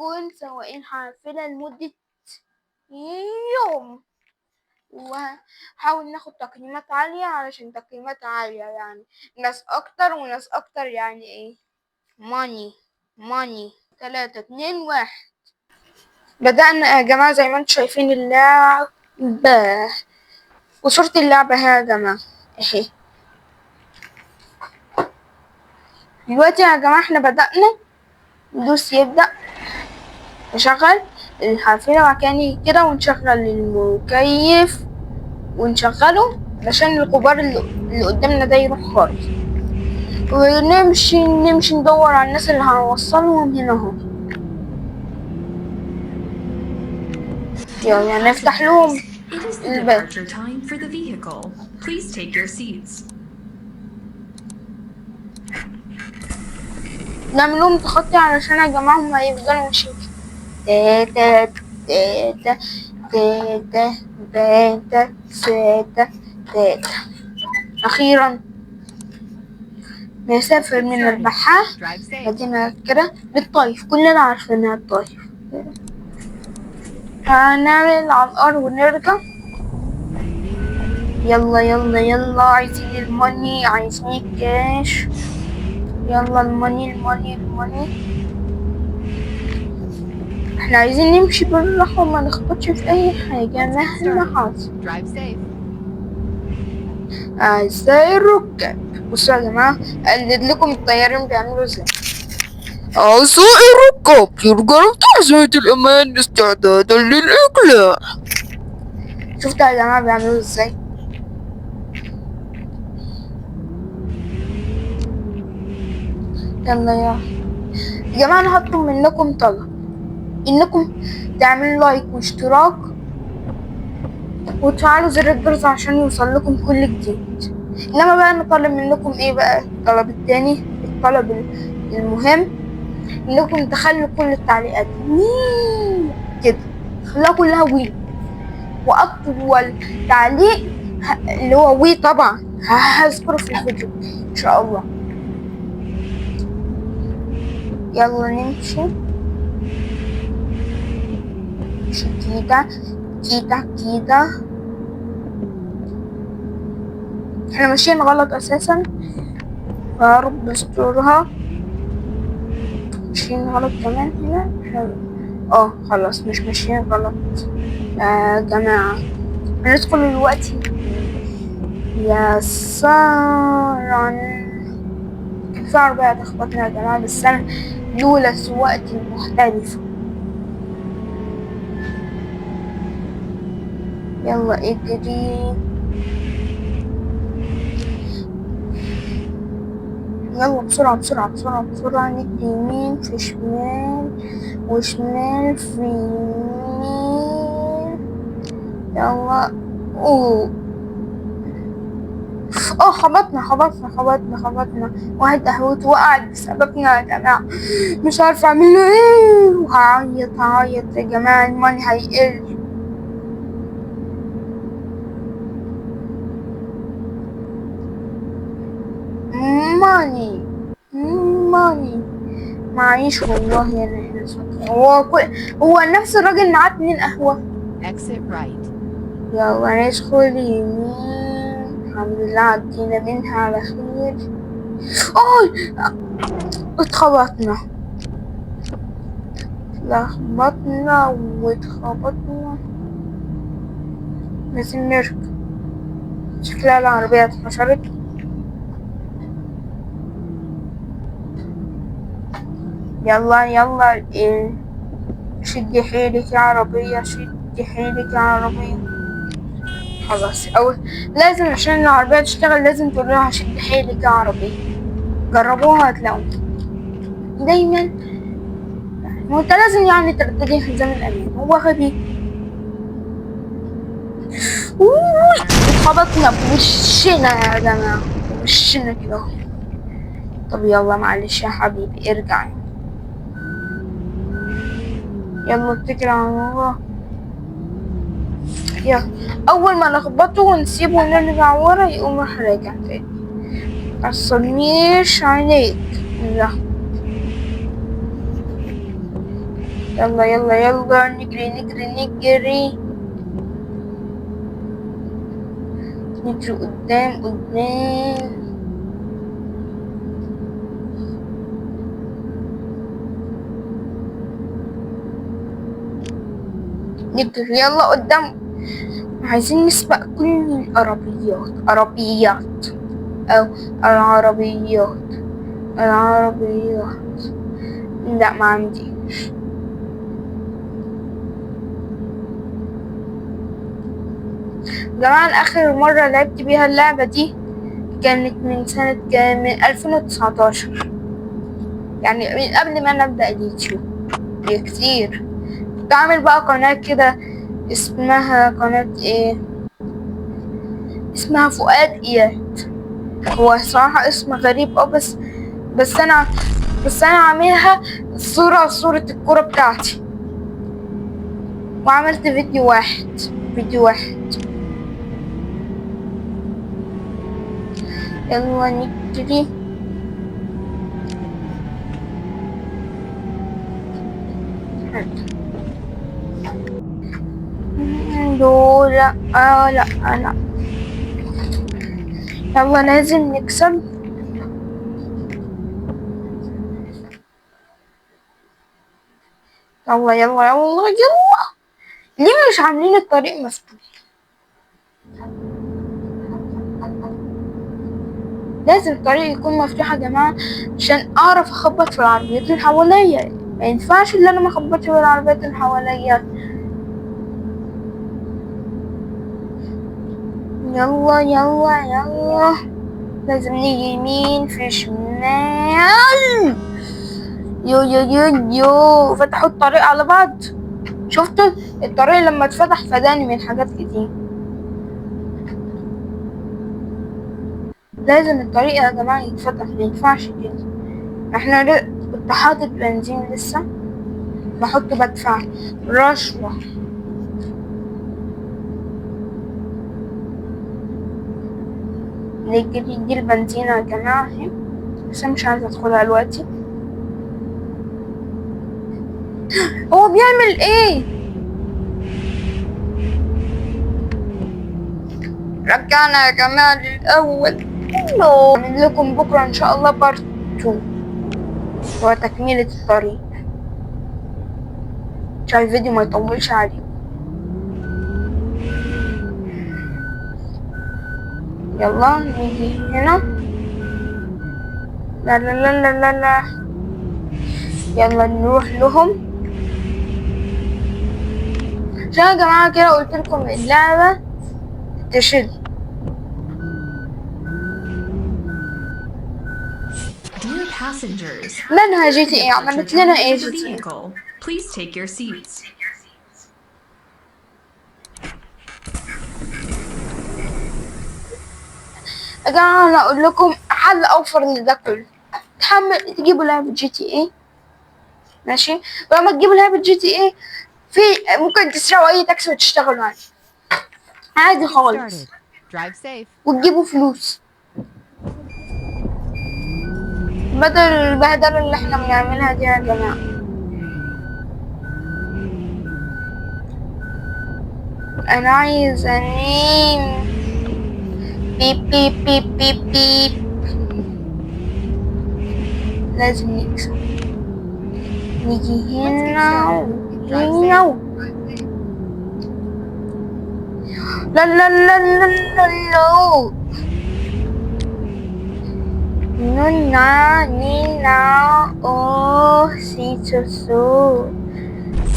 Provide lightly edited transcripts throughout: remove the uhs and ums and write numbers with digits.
نكون سواقين حافلة لمدة يوم، وحاول ناخد تقييمات عالية علشان تقييمات عالية يعني ناس أكتر وناس أكتر، يعني إيه ماني 3 2 1. بدأنا يا جماعة زي ما انتم شايفين اللعبة، وصورة اللعبة اهي يا جماعة اهي. دلوقتي يا جماعة احنا بدأنا ندوس يبدأ، نشغل الحافلة مكاني كده، ونشغل المكيف ونشغله علشان الغبار اللي قدامنا ده يروح خالص، ونمشي ندور على الناس اللي هنوصلهم هنا اهو. يلا نفتح لهم الباب. نعمل لهم تخطي علشان يا جماعة هما يفضلوا ماشيين تاتا تاتا تاتا تاتا تاتا تاتا. أخيرا نسافر من البحار مدينة كده للطايف، كلنا عارفينها الطايف. هنعمل على الأرض ونرجع. يلا يلا يلا، عايزين الماني، عايزين الكاش. يلا الماني الماني الماني. احنا عايزين نمشي بالراحة وما نخبطش في أي حاجة مهما حصل. أعزائي الركاب، بصوا يا جماعة أقلد لكم الطيارين بيعملوا ازاي. أعزائي الركاب، يرجعوا تحزمة الأمان استعدادا للإقلاع. شفتوا يا جماعة بيعملوا ازاي؟ يلا يا جماعة، أنا هطلب منكم طلب، إنكم تعملوا لايك واشتراك وتفعلوا زر الجرس عشان يوصل لكم كل جديد. إنما بقى أنا طالب منكم إيه بقى؟ الطلب التاني، الطلب المهم، إنكم تخلوا كل التعليقات كده، خلوها كلها وي، وأطول تعليق اللي هو وي طبعا هذكره في الفيديو إن شاء الله. يلا نمشي كده كده كده. احنا ماشيين غلط اساسا، يا رب استرها. ماشيين غلط كمان هنا. خلاص مش ماشيين غلط يا جماعة. هندخل دلوقتي يسارا. كان في عربية تخبطنا يا جماعة، بس أنا لولا سواقتي المختلفة. يلا اجري، يلا بسرعة بسرعة بسرعة بسرعة. ندي يمين في شمال وشمال في يمين. يلا خبطنا واحد قهوته وقعت بسببنا يا جماعة، مش عارفة اعمله ايه، وهعيط يا جماعة، الماني هيقل. ماني معيش والله يا نحس. هو نفس الراجل معاه 2 قهوة. يلا ندخل يمين، الحمد لله عدينا منها على خير. اتخبطنا واتخبطنا. لازم نركب، شكلها العربية اتحشرت. يلا شدي حيلك يا عربية، شدي حيلك يا عربية. خلاص لازم عشان العربية تشتغل لازم تقولها شدي حيلك يا عربية. جربوها هتلاقوا دايما، وانت لازم يعني ترتدي حزام الأمان. هو غبي. اتخبطنا بوشنا يا جماعة، بوشنا كده. طب يلا معلش يا حبيبي ارجع، يلا اتكل على الله. يلا اول ما نخبطه ونسيبه ونرجع ورا يقوم راح راجع تاني. متعصبنيش عليك. لا يلا يلا يلا، نجري نجري نجري، نجري قدام قدام. نجري يلا قدام، عايزين نسبق كل العربيات أو العربيات. لا ما عندي. جماعة آخر مرة لعبت بيها اللعبة دي كانت من سنة من 2019، يعني من قبل ما نبدأ اليوتيوب بكتير. كنت عامل بقى قناة كده اسمها قناة ايه، اسمها فؤاد اياد. هو صراحة اسم غريب بس انا عاملها صورة الكورة بتاعتي، وعملت فيديو واحد. يلا نجري. لا لا لا، يلا لازم نكسب. يلا يلا يلا يلا، ليه مش عاملين الطريق مفتوح؟ لازم الطريق يكون مفتوح يا جماعة عشان اعرف اخبط في العربيات اللي حواليا. ما ينفعش ان انا ما اخبطش في العربيات اللي حواليا. يلا يلا يلا، لازم نيجي يمين في شمال. يو يو يو يو، فتحوا الطريق على بعض. شفتوا الطريق لما اتفتح فداني من حاجات كتير. لازم الطريق يا جماعة يتفتح، ما ينفعش كده. احنا كنت حاطط بنزين لسه، بدفع رشوة. نجري دي البنزينة يا جماعة اهي، بس أنا مش عايزة ادخلها دلوقتي. هو بيعمل ايه؟ رجعنا يا جماعة للأول. أعمل لكم بكرة إن شاء الله بارت 2 وتكملة الطريق عشان الفيديو ما يطولش عليكم. يلا نيجي هنا. لا لا لا لا لا لا، يلا نروح لهم. عشان يا جماعة كده قلت لكم اللعبة تشد. Dear passengers, منها جي تي ايه، عملت لنا ايه the جي تي ايه؟ vehicle. Please take your seats. يا جماعة أنا أقول لكم حل أوفر لده كله. تجيبوا لعبة جي تي ايه، ماشي، ولما تجيبوا لعبة جي تي ايه في ممكن تسرقوا أي تاكسي وتشتغلوا عادي خالص، وتجيبوا فلوس بدل البهدلة اللي احنا بنعملها دي يا جماعة. أنا عايز أنام. بيب بيب بيب بيب بيب. لازم نكسب. نيجي هنا هنا. لا لا لا لا لا لا. Nonna, Nina, oh, su,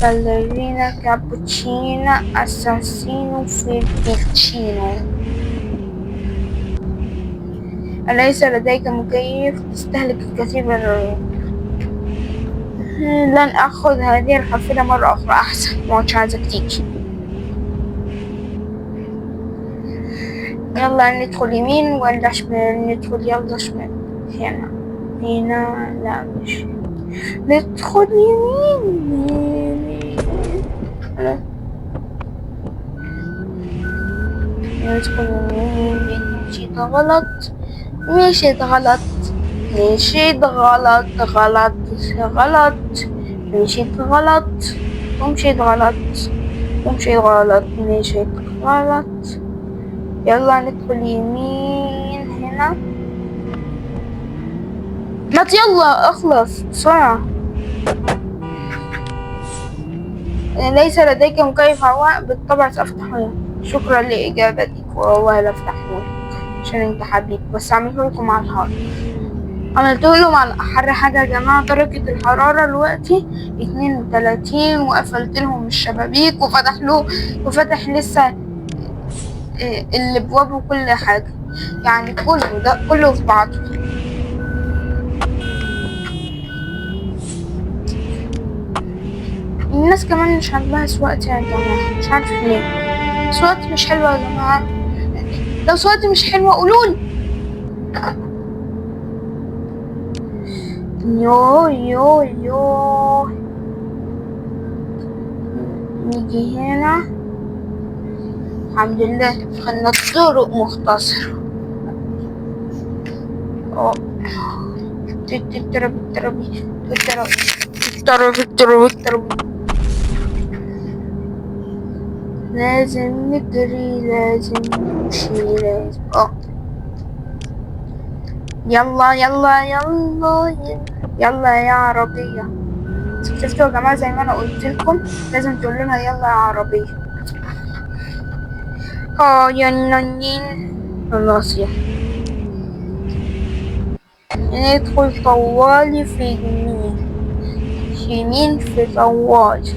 ballerina cappuccina, assassino filippino. أليس لديك مكيف؟ تستهلك الكثير من الرياض. لن أخذ هذه الحافلة مرة أخرى، أحسن مش عايزك تيجي. يلا ندخل يمين ولا شمال؟ ندخل يلا شمال. هنا لا مش ندخل يمين. ندخل يمين. مشيت غلط. مشيت غلط. مشيت غلط ومشيت غلط ومشيت غلط مشيت غلط. يلا ندخل يمين هنا. ما يلا اخلص بسرعة. ليس لديك مكيف هواء؟ بالطبع سأفتحه. شكرا لإجابتك، والله لا أفتحه عشان انت حبيب، بس عملته لكم على الحر. عملته لهم على أحر حاجة يا جماعة. درجة الحرارة دلوقتي 32، وقفلت لهم الشبابيك وفتح لسه الأبواب وكل حاجة، يعني كله ده كله في بعضه. الناس كمان مش عاجباها سواقتي يا جماعة، مش عارف ليه. سواقتي مش حلوة يا جماعة. لو سواقتي مش حلوة قولولي. يو يو يو. نيجي هنا. الحمد لله خلنا الطرق مختصرة. لازم نجري، لازم نمشي، لازم يلا يلا يلا يلا يا عربية. شفتوا يا جماعة زي ما انا قلت لكم لازم تقول لنا يلا يا عربية. يا نانين. خلاص ندخل طوالي في يمين في طوالي.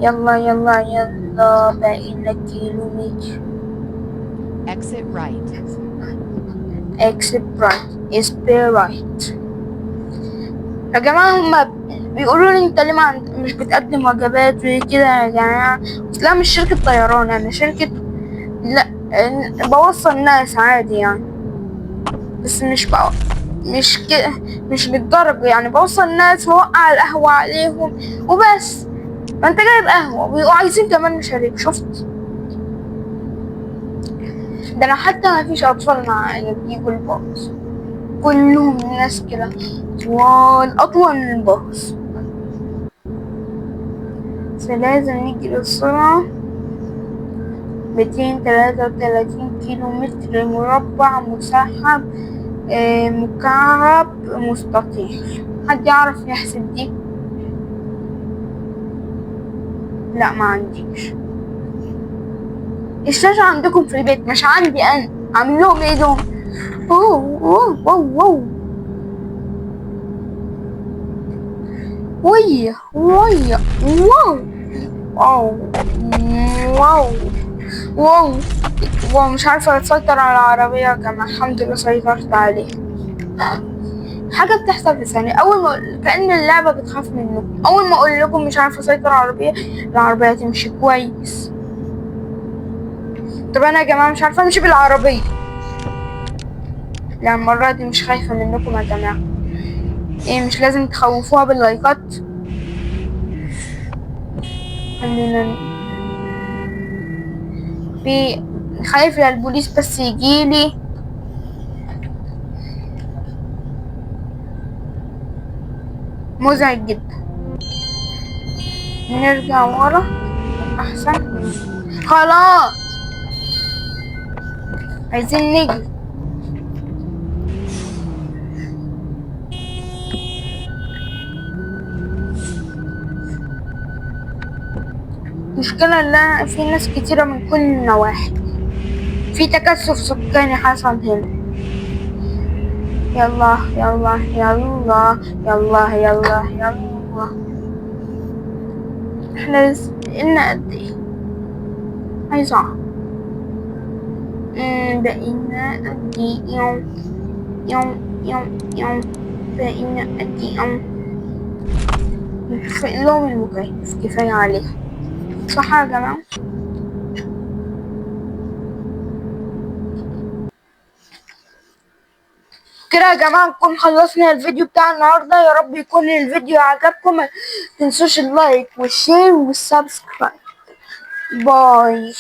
يلا يلا يلا بقينا كيلومتر. Exit right. exit right is right. يا جماعة هما بيقولوا لي انت ليه مش بتقدم وجبات وكده يا جماعة. لا مش شركة طيران، انا شركة، لا بوصل ناس عادي يعني، بس مش كده، مش للدرجة يعني. بوصل ناس ووقع القهوة عليهم وبس. ما انت جايب قهوة وعايزين كمان مشاريب. شفت ده؟ انا حتى ما فيش اطفال معايا بيجوا الباص، كلهم الناس كده اطول من الباص. بس لازم نجري السرعة 233 كيلو متر مربع مسحب مكعب مستطيل. حد يعرف يحسب دي؟ لا ما عنديش. الشاشة عندكم في البيت مش عندي انا. عامل لهم ايه دول؟ اوه اوه اوه اوه. وي وي واو واو واو واو واو. مش عارفة اسيطر على العربية يا جماعة. الحمد لله سيطرت عليه. حاجة بتحصل في ثانية. أول ما كأن اللعبة بتخاف منكم. أول ما أقول لكم مش عارفة أسيطر على العربية تمشي كويس. طب أنا يا جماعة مش عارفة أمشي بالعربية. لا المرة دي مش خايفة منكم يا جماعة. إيه مش لازم تخوفوها باللايكات؟ خلينا خايف للبوليس بس يجيلي. مزعج جدا. نرجع ورا أحسن. خلاص عايزين نجري. المشكلة ان في ناس كتيرة من كل النواحي. في تكثف سكاني حصل هنا. يلا يلا يلا يلا يلا يلا. احنا لنا قد ايه؟ عايزة بقينا قد ايه؟ يوم بقينا قد ايه؟ نحفق لهم المكيف كفاية عليه. صح يا جماعة؟ كده يا جماعة نكون خلصنا الفيديو بتاع النهاردة. يا رب يكون الفيديو عجبكم. متنسوش اللايك والشير والسبسكرايب. باي.